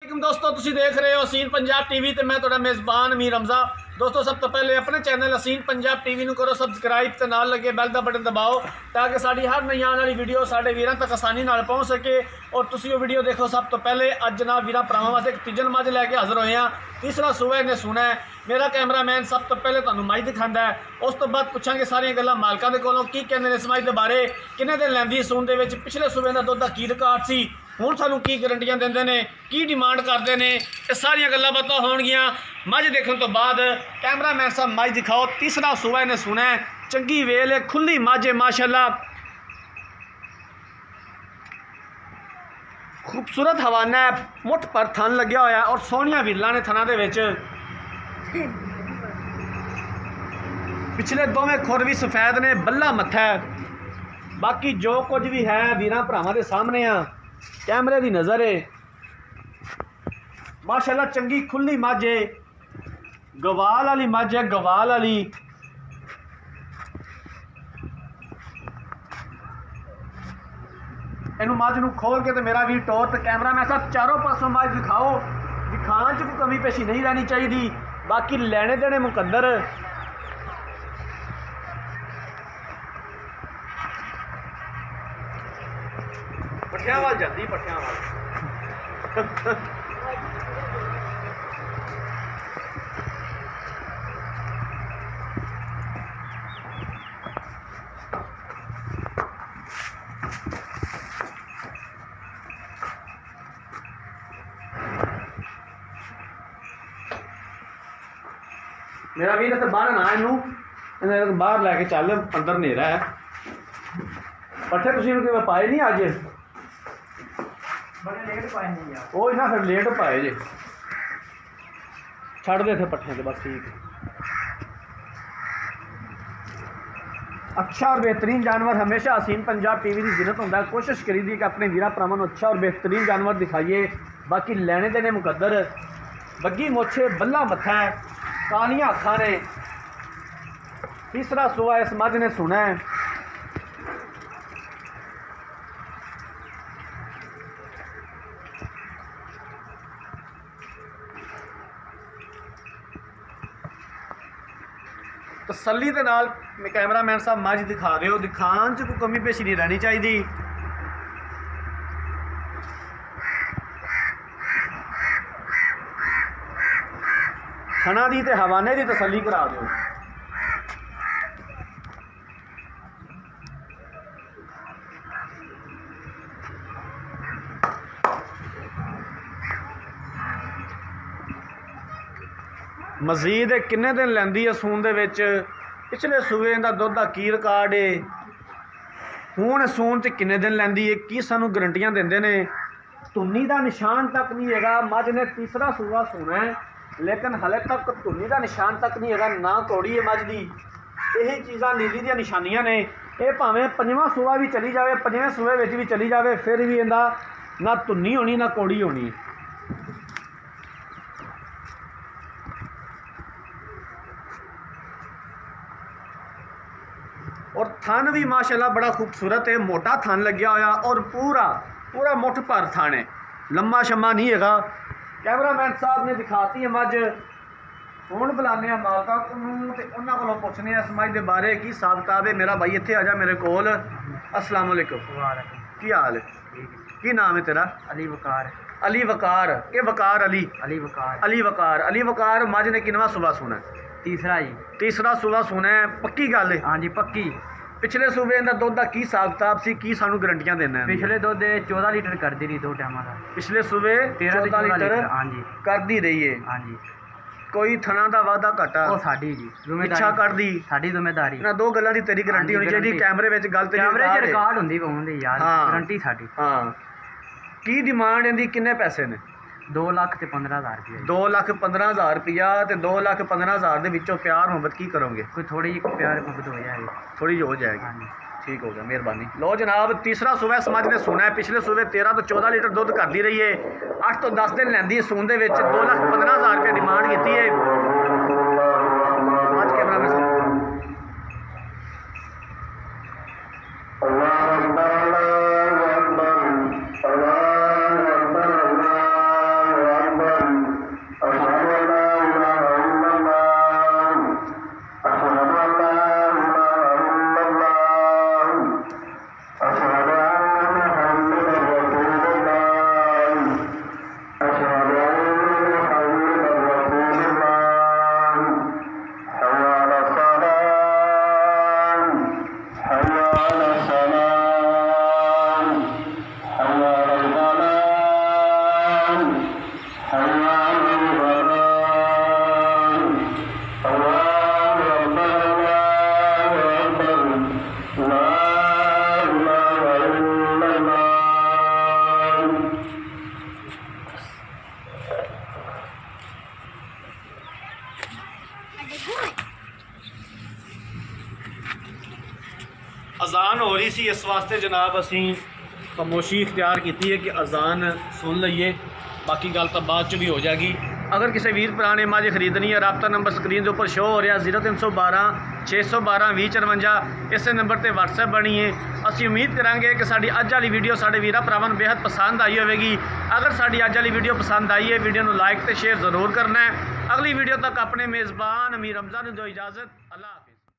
दोस्तों तुसी देख रहे हो असीन पंजाब टीवी ते मैं तुहाडा मेज़बान अमीर हमजा। दोस्तों सब तो पहले अपने चैनल असीन पंजाब टीवी नूं करो सब्सक्राइब ते नाल लगे बैल दा बटन दबाओ ताकि साडी हर नई आने वाली वीडियो साडे वीरां तक आसानी नाल पहुंच सके और तुसी वो वीडियो देखो। सब तो पहले अज ना वीरां भरावां वास्ते एक तीजन मझ लैके हाज़र होए हां। तीसरा सूबा ने सुना है। मेरा कैमरामैन सब तो पहले तुहानूं मझ दिखांदा है, उस तो बाद पुछांगे सारियां गल्लां मालकां दे कोलों की कहंदे ने इस मझ दे बारे, किन्ने दिन लैंदी सूण दे विच, पिछले सूबे दा दुੱਧ दा की रिकॉर्ड सी, हुण सानूं की गारंटियां दिंदे ने, की डिमांड करते हैं, ये सारियां गल्लां बातां होणगियां। मझ देखने तो बाद कैमरामैन साहब मझ दिखाओ। तीसरा सूबा ने सुना है, चंगी वेल है, खुली मझ है माशाअल्लाह, खूबसूरत हवाना है, मुठ पर थन लग्या होया और सोहणियां वीलां ने थना दे विच। पिछले दोवें खुर भी सफेद ने, बल्ला मत्था है। बाकी जो कुछ भी है वीरां भरावां दे सामने आ, कैमरे की नज़र है माशाअल्लाह। चंगी खुली मझ है, गवाल वाली मझ है, गवाल वाली। इनू मझ नूं खोल के तो मेरा भी टोर तो कैमरा मैं साहब चारों पासों मझ दिखाओ। दिखाने च कोई कमी पेशी नहीं रहनी चाहिए, बाकी लेने देने मुकद्दर। पट्ठियां वाल जाती, पट्ठियां वाल मेरा भी तो बाहर ना इनू बाहर लैके चल, अंदर नेरा है। पट्ठे तुसीं किवें पाए नहीं अज? बड़े लेट पाए नहीं यार, वो ना फिर लेट पाए जे, छड़ दे थे पट्ठियां तो बस ठीक है। अच्छा और बेहतरीन जानवर हमेशा असीन पंजाब टीवी की जिन्नत होंदा है। कोशिश करी दी कि अपने वीरा भरावां नूं अच्छा और बेहतरीन जानवर दिखाइए। बाकी लेने देने मुकद्दर। बग्गी मोछे, बल्ला मत्था है, कालियां अखां ने। तीसरा सूआ इस मझ ने सुना है। तसल्ली दे नाल कैमरामैन साहब मझ दिखा रहे हो, दिखाने च कोई कमी पेशी नहीं रहनी चाहिए। थना दी ते हवाने की तसल्ली करा दो। मजीद किन्ने दिन लैंदी है सून दे विच, पिछले सूबे का दुੱਧ दा की रिकॉर्ड है, हुण सून च किन्ने दिन लैंदी है, की सानू गारंटियां दिंदे ने। धुन्नी का निशान तक नहीं हैगा। मझ ने तीसरा सूबा सुना है, लेकिन हले तक धुन्नी का निशान तक नहीं हैगा, ना कौड़ी है मझ की। यही चीज़ां नीली दी निशानियां ने। ये भावें पंजवां सूबा भी चली जाए, पंजवें सूबे विच भी चली जाए, फिर भी इहदा ना धुन्नी होनी ना कौड़ी होनी। और थन भी माशाल्लाह बड़ा खूबसूरत है, मोटा थन लग्या होया और पूरा पूरा मुठ भर थन है, लम्मा शम्मा नहीं हैगा। कैमरामैन साहब ने दिखाती है मझ। हुण बुलाने मालका को, उन्होंने को पुछने इस मझ के बारे की हिसाब किताब है। मेरा भाई इत्थे आ जा मेरे कोल। अस्सलाम वालेकुम, की हाल है, की नाम है तेरा? अली वकार। अली वकार के वकार अली? अली वकार। अली वकार। अली वकार मझ ने किनवा सूबा सुना? तीसरा जी। तीसरा सूबा सुना है, पक्की गल है? हाँ जी पक्की। पिछले सूबे का दुੱਧ ਦਾ की हिसाब किताब सी, की सानू गारंटियां देना है? पिछले दुੱਧ 14 लीटर करती रही 2 टाइम का। पिछले सूबे 14 लीटर हाँ जी करती रही है। हाँ जी। कोई थना का वादा घाटा वो साडी जी पिछा करदी, साडी जिम्मेदारी। ना दो गल्लां दी तेरी गारंटी होनी चाहिए। कैमरे विच गल तेरी कैमरे च रिकॉर्ड हुंदी पौंदी यार, गारंटी साडी। हाँ, की डिमांड इहदी किन्ने पैसे ने? 2,15,000 रुपया। 2,15,000 रुपया। तो 2,15,000 के विचों प्यार मोहब्बत की करोगे? कोई थोड़ी प्यार मोहब्बत हो जाएगी, थोड़ी हो जाएगी। हाँ जी ठीक हो गया, मेहरबानी। लो जनाब, तीसरा सूबा समाज ने सुना है। पिछले सूबे 13 तो 14 लीटर दुੱਧ करती रही है, 8 तो 10 दिन लैंदी सून दे विच 2,15,000 रुपये डिमांड की है। आज कैमरा में ਅਜ਼ਾਨ ਹੋ ਰਹੀ ਸੀ, ਇਸ ਵਾਸਤੇ ਜਨਾਬ ਅਸੀਂ ਖਾਮੋਸ਼ੀ ਇਖਤਿਆਰ ਕੀਤੀ ਹੈ ਕਿ ਅਜ਼ਾਨ ਸੁਣ ਲਈਏ, ਬਾਕੀ ਗੱਲ ਤਾਂ ਬਾਅਦ 'ਚ ਵੀ ਹੋ ਜਾਏਗੀ। ਅਗਰ ਕਿਸੇ ਵੀਰ ਭਰਾ ਨੇ ਮਾਝੇ ਖਰੀਦਣੀ ਹੈ, ਰਾਬਤਾ ਨੰਬਰ ਸਕਰੀਨ ਦੇ ਉੱਪਰ ਸ਼ੋ ਹੋ ਰਿਹਾ 0312 612 2054, ਇਸੇ ਨੰਬਰ ਤੇ WhatsApp ਬਣੀ ਹੈ। ਅਸੀਂ ਉਮੀਦ ਕਰਾਂਗੇ ਕਿ ਸਾਡੀ ਅੱਜ ਵਾਲੀ ਵੀਡੀਓ ਸਾਡੇ ਵੀਰਾਂ ਭਰਾਵਾਂ ਨੂੰ ਬੇहद ਪਸੰਦ ਆਈ ਹੋਵੇਗੀ। ਅਗਰ ਸਾਡੀ ਅੱਜ ਵਾਲੀ ਵੀਡੀਓ ਪਸੰਦ ਆਈ ਹੈ, ਵੀਡੀਓ ਨੂੰ ਲਾਈਕ ਤੇ ਸ਼ੇਅਰ ਜ਼ਰੂਰ ਕਰਨਾ ਹੈ। ਅਗਲੀ ਵੀਡੀਓ ਤੱਕ ਆਪਣੇ ਮੇਜ਼ਬਾਨ ਅਮੀਰ ਰਮਜ਼ਾ ਨੂੰ ਦਿਓ ਇਜਾਜ਼ਤ। ਅੱਲਾਹ।